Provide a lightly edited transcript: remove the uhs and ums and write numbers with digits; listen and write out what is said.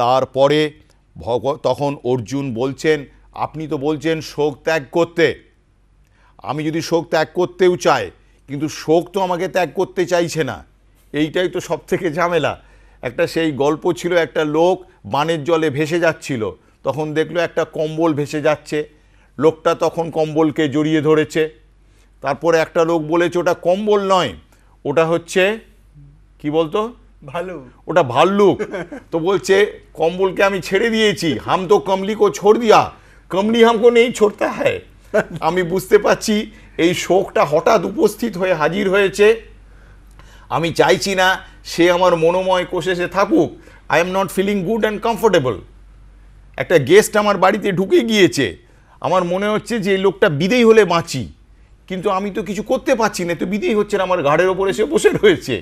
তারপরে তখন অর্জুন বলছেন, আপনি তো বলছেন শোক ত্যাগ করতে, আমি যদি শোক ত্যাগ করতেও চাই, কিন্তু শোক তো আমাকে ত্যাগ করতে চাইছে না। এইটাই তো সব থেকে ঝামেলা। একটা সেই গল্প ছিল, একটা লোক বানের জলে ভেসে যাচ্ছিল, তখন দেখলো একটা কম্বল ভেসে যাচ্ছে, লোকটা তখন কম্বলকে জড়িয়ে ধরেছে। তারপরে একটা লোক বলেছে ওটা কম্বল নয়, ওটা হচ্ছে কি বলতো, ভালুক, ওটা ভাল্লুক। তো বলছে কম্বলকে আমি ছেড়ে দিয়েছি, হাম তো কমলি কো ছোড় দিয়া, কমলি হামকো নেই ছোড়তা হ্যায়। আমি বুঝতে পারছি এই শোকটা হঠাৎ উপস্থিত হয়ে হাজির হয়েছে, আমি চাইছি না সে আমার মনোময় কোষে সে থাকুক। I am not feeling good and comfortable. একটা গেস্ট আমার বাড়িতে ঢুকে গিয়েছে, আমার মনে হচ্ছে যে এই লোকটা বিদেয় হলে বাঁচি, কিন্তু আমি তো কিছু করতে পারছি না, তো বিদেয় হচ্ছে না, আমার ঘাড়ের ওপরে সে বসে রয়েছে।